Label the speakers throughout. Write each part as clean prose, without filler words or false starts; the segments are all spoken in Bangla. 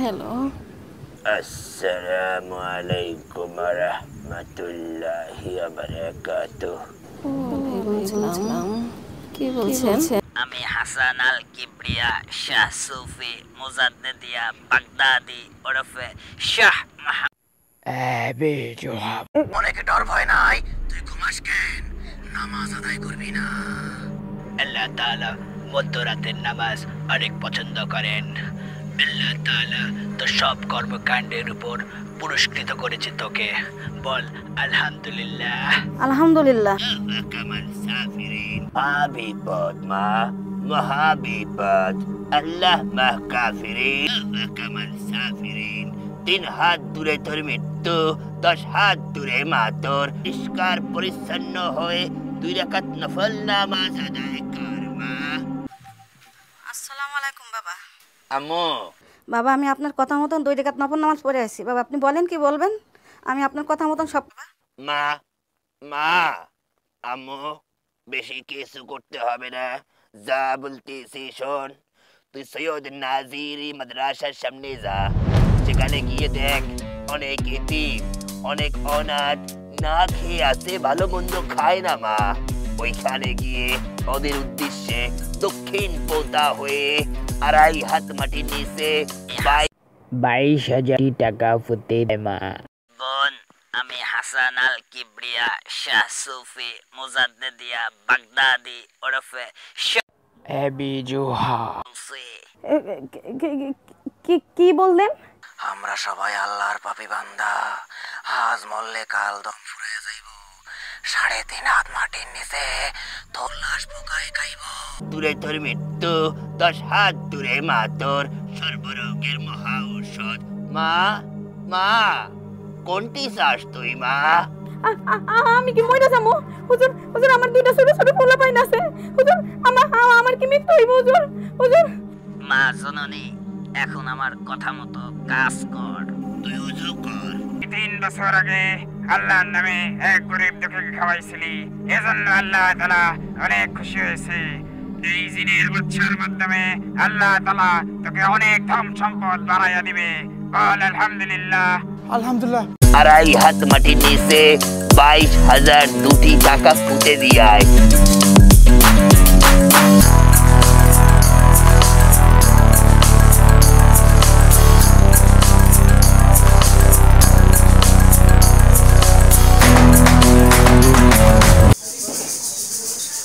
Speaker 1: হ্যালো,
Speaker 2: আসসালামু আলাইকুম ওয়া রাহমাতুল্লাহি ওয়া বারাকাতুহু।
Speaker 1: ওয়ালাইকুম আসসালাম। কি বলছেন?
Speaker 2: আমি হাসান আল কিবরিয়া শাহ সুফি মুজাদ্দিদিয়া বাগদাদি ওরফে শাহ অনেকে ডর ভয় নাই, তুই ঘুমাস কেন? নামাজ আদায় করবি না? আল্লাহ তাআলা মধ্যরাতের নামাজ অনেক পছন্দ করেন। আল্লাহ তাআলা তো সব কর্মকাণ্ডের উপর পুরস্কৃত করেছে তোকে। বল আলহামদুলিল্লাহ।
Speaker 1: আলহামদুলিল্লাহ।
Speaker 2: কামাল সাফিরিন বিপদ মা মহাবিপদ আল্লাহ মাহ কাফিরিন কামাল সাফিরিন। 3 হাত দূরে তোর মৃত্যু, 10 হাত দূরে মা তোর। পরিষ্কার পরিচ্ছন্ন হয়ে 2 রাকাত নফল নামাজ আদায় কর মা।
Speaker 1: আসসালামু আলাইকুম বাবা।
Speaker 2: আম্মু,
Speaker 1: বাবা আমি আপনার কথা মতন 2 রাকাত নফল নামাজ পড়ে আসি। বাবা আপনি বলেন কি বলবেন, আমি আপনার কথা মতন সব।
Speaker 2: মা মা আম্মু, বেশি কিছু করতে হবে না, যা বলতেছি শোন। তুই সৈয়দ নাজিরি মাদ্রাসার সামনে যা, সেখানে গিয়ে দেখ অনেক এতিম, অনেক অনাথ না খেয়ে আছে, ভালো মন্দ খায় না মা। ওইখানে গিয়ে ওদের উদ্দেশ্যে দক্ষিণ পোতা হয়ে 2.5 হাত মাটির নিচে 22,000 টাকা ফুটে দেয় মা। বোন, আমি হাসান আল কিবরিয়া শাহ সুফি মুজাদ্দিদিয়া বাগদাদি ওরফে
Speaker 1: কি বললেন?
Speaker 2: আমরা সবাই আল্লাহর পাপী বান্দা। আজ মরলে কাল দম ফুরাইয়া যাইব। 3.5 হাত মাটির নিচে তোর লাশ পোকায় খাইব। দূরে তোর মৃত্যু, 10 হাত দূরে মা তোর সর্বরোগের মহা ঔষধ। মা মা, কোনটি চাস তুই মা?
Speaker 1: আমি কি মইরা যামু? হুজুর হুজুর আমার 2টা ছোট ছোট পোলা পাইন আছে। হুজুর আমার কি মৃত্যু হইব হুজুর? হুজুর
Speaker 2: মা জননী, এখন আমার কথা মতো কাজ কর। তুই ওযু কর।
Speaker 3: 3 বছর আগে আল্লাহর নামে এক গরিব দুঃখীকে খাওয়াইছিলি, এজন্য আল্লাহ তাআলা অনেক খুশি হয়েছে। এই জিনের বাচ্চার মাধ্যমে আল্লাহ তাআলা তোকে অনেক ধন সম্পদ বাড়াইয়া দিবে। বল আলহামদুলিল্লাহ।
Speaker 4: আলহামদুলিল্লাহ।
Speaker 2: 2.5 হাত মাটির নিচে 22,000 দুটি টাকা ফুটে দিয়ায়।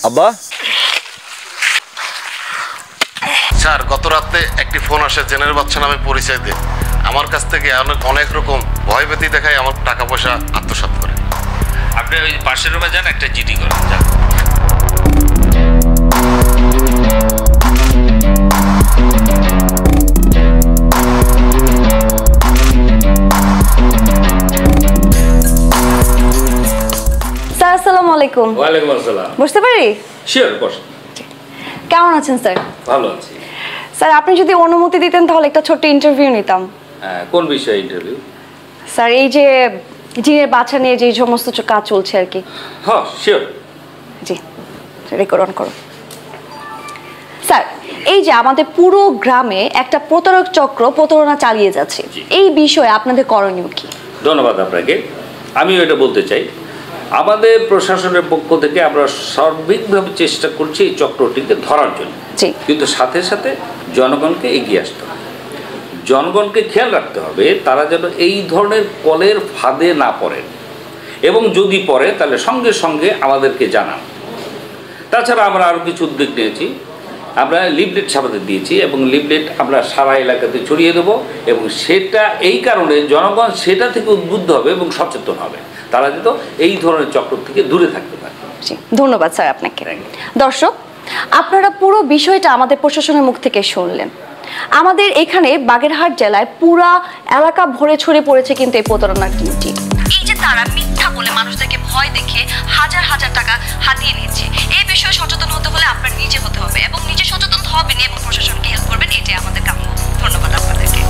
Speaker 5: আব্বা, স্যার গত রাতে একটি ফোন আসে জেনের বাচ্চা নামে পরিচয় দিয়ে আমার কাছ থেকে অনেক রকম ভয়ভীতি দেখায়, আমার টাকা পয়সা আত্মসাৎ করে।
Speaker 6: আপনি ওই পাশের রুমে যান, একটা জিডি করেন যান।
Speaker 7: স্যার আসসালামু আলাইকুম।
Speaker 6: ওয়ালাইকুম আসসালাম।
Speaker 7: বসতে পারি?
Speaker 6: শিওর, বসুন।
Speaker 7: কেমন আছেন স্যার?
Speaker 6: ভালো আছি।
Speaker 7: স্যার আপনি যদি অনুমতি দিতেন তাহলে একটা ছোট্ট ইন্টারভিউ নিতাম।
Speaker 6: কোন বিষয়ে ইন্টারভিউ?
Speaker 7: স্যার এই যে জিনের বাচ্চা নিয়ে যে সমস্ত কাজ চলছে আর কি।
Speaker 6: হ্যাঁ শিওর।
Speaker 7: জি, রেকর্ড অন করো। স্যার এই যে আমাদের পুরো গ্রামে একটা প্রতারক চক্র প্রতারণা চালিয়ে যাচ্ছে, এই বিষয়ে আপনাদের করণীয় কি?
Speaker 6: ধন্যবাদ আপনাকে। আমি এটা বলতে চাই, আমাদের প্রশাসনের পক্ষ থেকে আমরা সার্বিকভাবে চেষ্টা করছি এই চক্রটিকে ধরার জন্য, কিন্তু সাথে সাথে জনগণকে এগিয়ে আসতে হবে। জনগণকে খেয়াল রাখতে হবে তারা যেন এই ধরনের কলের ফাঁদে না পড়েন, এবং যদি পড়ে তাহলে সঙ্গে সঙ্গে আমাদেরকে জানান। তাছাড়া আমরা আরও কিছু উদ্যোগ নিয়েছি। আমরা লিফলেট ছাপাতে দিয়েছি এবং লিফলেট আমরা সারা এলাকাতে ছড়িয়ে দেবো, এবং সেটা এই কারণে জনগণ সেটা থেকে উদ্বুদ্ধ হবে এবং সচেতন হবে, তারা যেন এই ধরনের চক্র থেকে দূরে থাকতে পারে।
Speaker 7: ধন্যবাদ স্যার আপনাকে। দর্শক, আপনারা পুরো বিষয়টা আমাদের প্রশাসনের মুখ থেকে শুনলেন। আমাদের এখানে বাগেরহাট জেলায় পুরা এলাকা ভরে ছড়িয়ে পড়েছে কিন্তু এই প্রতারণার টিমটি। এই যে তারা মিথ্যা বলে মানুষদেরকে ভয় দেখে হাজার হাজার টাকা হাতিয়ে নিচ্ছে, এই বিষয়ে সচেতন হতে হলে আপনার নিজে হতে হবে এবং নিজে সচেতন হবেন এবং প্রশাসনকে হেল্প করবেন, এটাই আমাদের কাম্য। ধন্যবাদ আপনাদেরকে।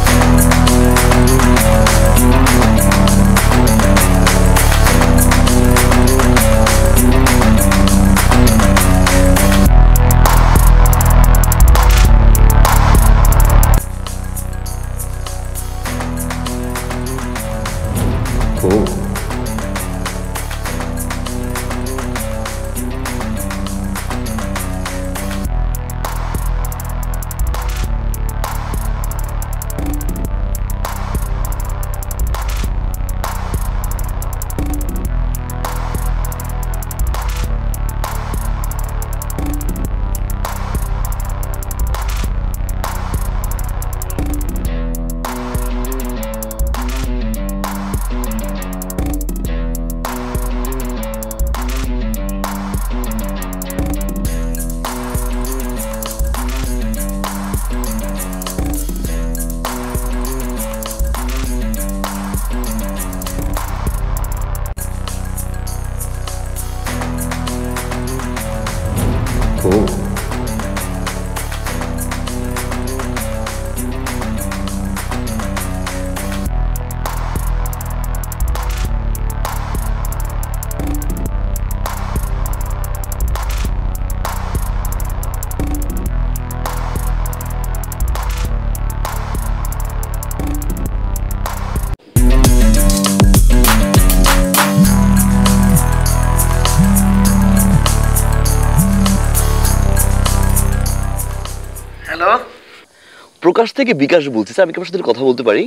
Speaker 4: প্রকাশ থেকে বিকাশ বলছি স্যার, আমি কি আপনার সাথে কথা বলতে পারি?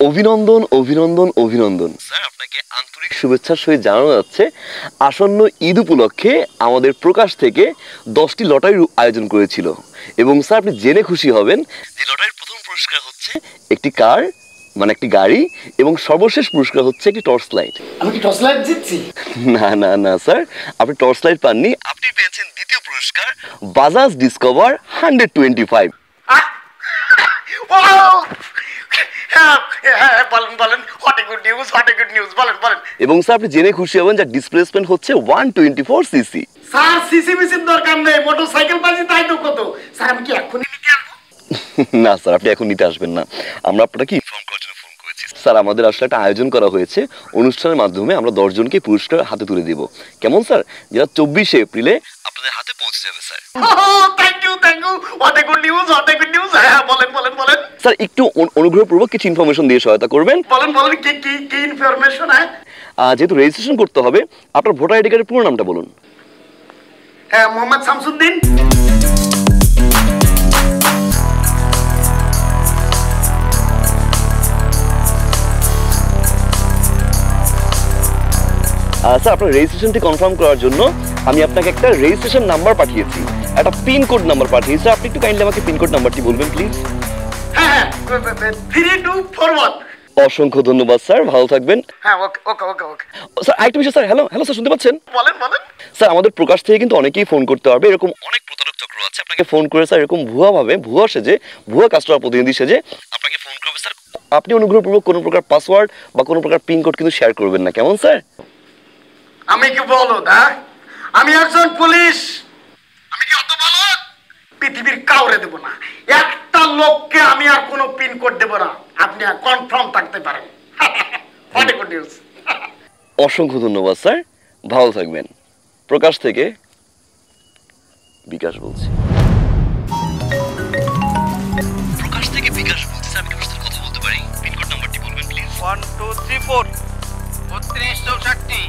Speaker 4: অভিনন্দন অভিনন্দন অভিনন্দন স্যার, আপনাকে আন্তরিক শুভেচ্ছার সহিত জানানো যাচ্ছে আসন্ন ঈদ উপলক্ষে আমাদের প্রকাশ থেকে 10টি লটারির আয়োজন করেছিল এবং স্যার আপনি জেনে খুশি হবেন যে লটারির প্রথম পুরস্কার হচ্ছে একটি কার মানে একটি গাড়ি এবং সর্বশেষ পুরস্কার হচ্ছে একটি টর্চ লাইট।
Speaker 8: আমি কি টর্চ লাইট জিতছি?
Speaker 4: না না না স্যার, আপনি টর্চ লাইট পাননি, আপনি পেয়েছেন দ্বিতীয় পুরস্কার বাজাজ ডিসকভার 125। এবং স্যার আপনি জেনে খুশি হবেন যে ডিসপ্লেসমেন্ট হচ্ছে 124 সিসি।
Speaker 8: স্যার সিসি মিসির দরকার নেই, মোটরসাইকেল বাজি তাই তো কত। স্যার আমি কি এখনই নিতে আসবো?
Speaker 4: না স্যার, আপনি এখন নিতে আসবেন না, আমরা আপনাকে ইনফর্ম করার জন্য ফোন করেছি। স্যার আমাদের আসলে একটা আয়োজন করা হয়েছে, অনুষ্ঠানের মাধ্যমে আমরা 10 জনকে পুরস্কার হাতে তুলে দেব, কেমন স্যার? যেটা 24 এপ্রিলে আপনাদের হাতে পৌঁছে যাবে sir.
Speaker 8: Thank you thank you, what a good news, what a good news. হ্যাঁ বলেন বলেন বলেন।
Speaker 4: স্যার একটু অনুগ্রহপূর্বক কিছু ইনফরমেশন দিয়ে সহায়তা করবেন।
Speaker 8: বলেন বলেন, কি কি কি ইনফরমেশন?
Speaker 4: যেহেতু রেজিস্ট্রেশন করতে হবে, আপনার ভোটার আইডি কার্ডের পুরো নামটা বলুন।
Speaker 8: হ্যাঁ, মোহাম্মদ শামসুদ্দিন।
Speaker 4: স্যার আপনার রেজিস্ট্রেশনটি কনফার্ম করার জন্য আমি আপনাকে একটা রেজিস্ট্রেশন নাম্বার পাঠিয়েছি, একটা পিন কোড নাম্বার পাঠিয়েছি। আপনি একটু কাইন্ডলি আমাকে পিন কোড নাম্বারটি বলবেন প্লিজ।
Speaker 8: হ্যাঁ 3241।
Speaker 4: অসংখ্য ধন্যবাদ স্যার, ভালো থাকবেন।
Speaker 8: হ্যাঁ ওকে ওকে ওকে ওকে।
Speaker 4: স্যার আরেকটা বিষয় স্যার, হ্যালো হ্যালো স্যার, শুনতে পাচ্ছেন?
Speaker 8: বলেন বলেন।
Speaker 4: স্যার আমাদের প্রকাশ থেকে কিন্তু অনেকেই ফোন করতে পারবে, এরকম অনেক প্রতারক চক্র আছে আপনাকে ফোন করে স্যার এরকম ভুয়া সেজে, ভুয়া কাস্টমার প্রতিনিধি সেজে আপনাকে ফোন করবে। স্যার আপনি অনুগ্রহপূর্বক কোনো প্রকার পাসওয়ার্ড বা কোনো প্রকার পিন কোড কিন্তু শেয়ার করবেন না, কেমন স্যার?
Speaker 8: আমি কি বলদ? হ্যাঁ আমি একজন পুলিশ, আমি কি অত বলদ? পৃথিবীর কাউরে দেব না, একটা লোককে আমি আর কোনো পিন কোড দেব না, আপনি আর কনফার্ম থাকতে পারেন। What a good news.
Speaker 4: অসংখ্য ধন্যবাদ স্যার, ভালো থাকবেন। প্রকাশ থেকে বিকাশ বলছি। প্রকাশ থেকে বিকাশ বলছি স্যার, আমি আপনার সাথে কথা বলতে পারি? পিন কোড নাম্বারটি বলবেন প্লিজ।
Speaker 3: 1234 3264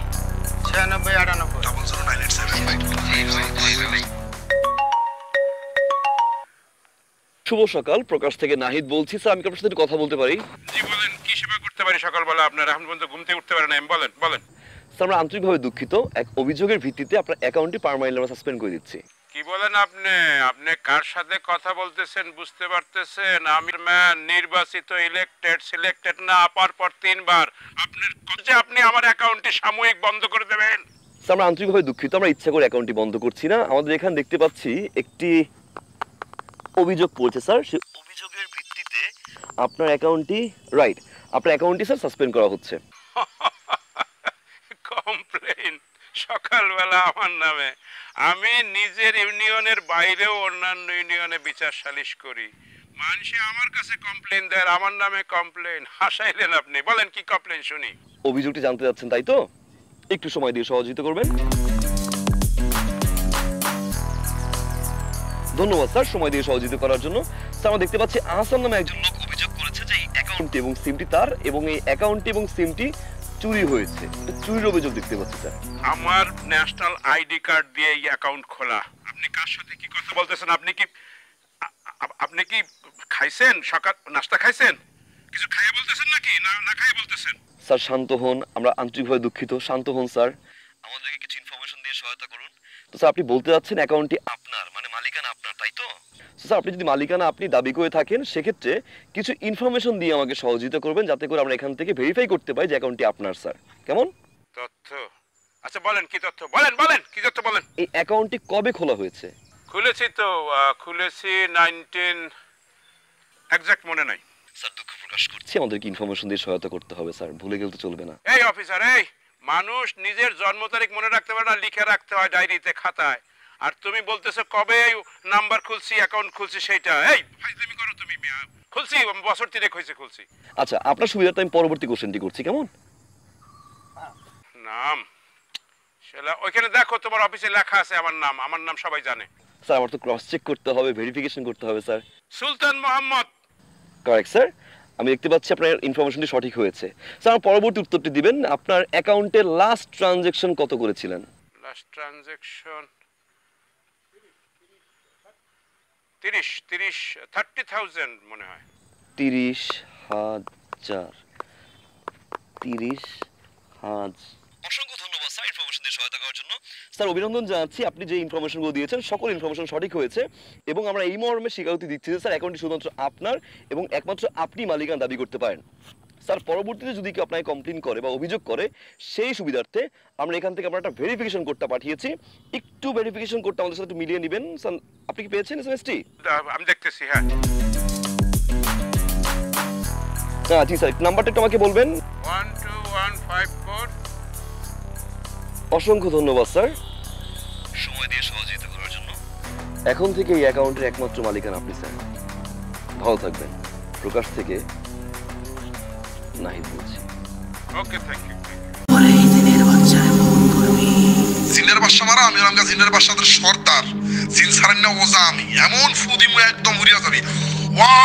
Speaker 3: 9698।
Speaker 4: শুভ সকাল, প্রকাশ থেকে নাহিদ বলছি স্যার, আমি আপনার সাথে কথা বলতে পারি?
Speaker 3: জি বলেন, কি সেবা করতে পারি? সকালবেলা আপনার এখন পর্যন্ত ঘুম থেকে উঠতে পারেন না, বলেন বলেন।
Speaker 4: স্যার আমরা আন্তরিকভাবে দুঃখিত, এক অভিযোগের ভিত্তিতে আপনার অ্যাকাউন্টটি পার্মানেন্টলি আমরা সাসপেন্ড করে দিচ্ছি।
Speaker 3: কি বলেন আপনি? আপনি কার সাথে কথা বলতেছেন বুঝতে পারতেছেন? আমি ম্যান, নির্বাচিত, ইলেক্টেড, সিলেক্টেড না পাওয়ার পর 3 বার আপনি আমার অ্যাকাউন্টটি সাময়িক বন্ধ করে দেবেন।
Speaker 4: স্যার আমরা আন্তরিকভাবে দুঃখিত, আমরা ইচ্ছা করে অ্যাকাউন্টটি বন্ধ করছি না। আমাদের এখানে দেখতে পাচ্ছি একটি অভিযোগ পড়ছে স্যার, সেই অভিযোগের ভিত্তিতে আপনার অ্যাকাউন্টটি আপনার অ্যাকাউন্টটি স্যার সাসপেন্ড করা হচ্ছে।
Speaker 3: কমপ্লেইন সকালবেলা আমার নামে? আমি নিজের ইউনিয়নের বাইরেও অন্যান্য ইউনিয়নে বিচার সালিশ করি, মানুষে আমার কাছে কমপ্লেইন দেয়, আমার নামে কমপ্লেইন। হাসাইলেন আপনি, বলেন কি কমপ্লেইন শুনি।
Speaker 4: অভিযোগটি জানতে যাচ্ছেন তাই তো? একটু সময় দিয়ে সহযোগিতা করবেন। ধন্যবাদ স্যার সময় দিয়ে সহযোগিতা করার জন্য। স্যার আমরা দেখতে পাচ্ছি আহসান নামে একজন লোক অভিযোগ করেছে যে এই এবং সিমটি তার এবং এই অ্যাকাউন্টটি এবং সিমটি চুরি হয়েছে। চুরির অভিযোগ দেখতে পাচ্ছি স্যার।
Speaker 9: আমার ন্যাশনাল আইডি কার্ড দিয়ে এই অ্যাকাউন্ট খোলা। আপনি কার সাথে কি কথা বলতেছেন? আপনি কি খাইছেন? সকাল নাস্তা খাইছেন? কিছু খাইয়ে বলতেছেন নাকি না খাইয়ে বলতেছেন?
Speaker 4: স্যার শান্ত হন, আমরা আন্তরিকভাবে দুঃখিত। শান্ত হন স্যার, আমাদেরকে কিছু ইনফরমেশন দিয়ে সহায়তা করুন। তো স্যার আপনি বলতে যাচ্ছেন অ্যাকাউন্টটি আপনার, মানে মালিকানা আপনার, তাই তো? স্যার আপনি যদি মালিকানা আপনি দাবি করে থাকেন সেক্ষেত্রে কিছু ইনফরমেশন দিয়ে আমাকে সহযোগিতা করবেন যাতে করে আমরা এখান থেকে ভেরিফাই করতে পারি যে অ্যাকাউন্টটি আপনার স্যার। কেমন?
Speaker 9: তথ্য? আচ্ছা বলেন কি তথ্য, বলেন কি তথ্য বলেন।
Speaker 4: এই অ্যাকাউন্টটি কবে খোলা হয়েছে?
Speaker 9: খুলেছি 19 এক্সাক্ট মনে নাই।
Speaker 4: স্যার দুঃখ প্রকাশ করছি, আমাদেরকে ইনফরমেশন দিয়ে সহায়তা করতে হবে স্যার, ভুলে গেলে তো চলবে না।
Speaker 9: এই অফিসার, এই মানুষ নিজের জন্ম তারিখ মনে রাখতে পারে না, লিখে রাখতে হয় ডায়েরিতে, খাতায়। আর তুমি বলতেছো কবে নাম্বার খুলছি, অ্যাকাউন্ট খুলছি সেটা। এই ফাইজলামি করো তুমি। খুলছি বছর 3 হয়েছে খুলছি।
Speaker 4: আচ্ছা আপনার সুবিধার্থে আমি পরবর্তী কোশ্চেনটি করছি, কেমন?
Speaker 9: নাম সেটা ওইখানে দেখো, তোমার অফিসে লেখা আছে আমার নাম সবাই জানে।
Speaker 4: স্যার আমার তো ক্রস চেক করতে হবে, ভেরিফিকেশন করতে হবে sir.
Speaker 9: Sultan Mohammad.
Speaker 4: Correct sir, আমি দেখতে পাচ্ছি আপনার ইনফরমেশনটি সঠিক হয়েছে। স্যার আমার পরবর্তী উত্তরটি দিবেন, আপনার অ্যাকাউন্টে লাস্ট ট্রানজ্যাকশন কত করেছিলেন?
Speaker 9: লাস্ট ট্রানজ্যাকশন 30,000 মনে হয়।
Speaker 4: 30,000। অসংখ্য ধন্যবাদ স্যার ইনফরমেশন দিয়ে সহায়তা করার জন্য। স্যার অভিনন্দন জানাচ্ছি, আপনি যে ইনফরমেশনগুলো দিয়েছেন সকল ইনফরমেশন সঠিক হয়েছে এবং আমরা এই মর্মে স্বীকারোক্তি দিচ্ছি যে স্যার অ্যাকাউন্টটি শুধুমাত্র আপনার এবং একমাত্র আপনি মালিকানা দাবি করতে পারেন। স্যার পরবর্তীতে যদি কেউ আপনাকে কমপ্লেইন করে বা অভিযোগ করে সেই সুবিধার্থে আমরা এখান থেকে আমরা একটা ভেরিফিকেশন কোডটা পাঠিয়েছি, একটু ভেরিফিকেশন কোডটা আমাদের সাথে একটু মিলিয়ে নেবেন। স্যার আপনি কি পেয়েছেন এসএমএসটি?
Speaker 9: আমি দেখতেছি। হ্যাঁ
Speaker 4: জি স্যার, নাম্বারটা একটু আমাকে বলবেন।
Speaker 9: 12154।
Speaker 4: অসংখ্য ধন্যবাদ স্যার সময় দিয়ে সহযোগিতা করার জন্য। এখন থেকে এই অ্যাকাউন্টের একমাত্র মালিকানা আপনি স্যার। ভালো থাকবেন। প্রকাশ থেকে নাহিদ বলছি।
Speaker 9: ওকে, থ্যাংক ইউ।
Speaker 5: জিনের বাসা মারা আমি হলাম জিনের বাসাদের সর্দার। জিন সারেন না ওজা আমি এমন ফুদিমু একদম উড়িয়া যাবি। ওয়া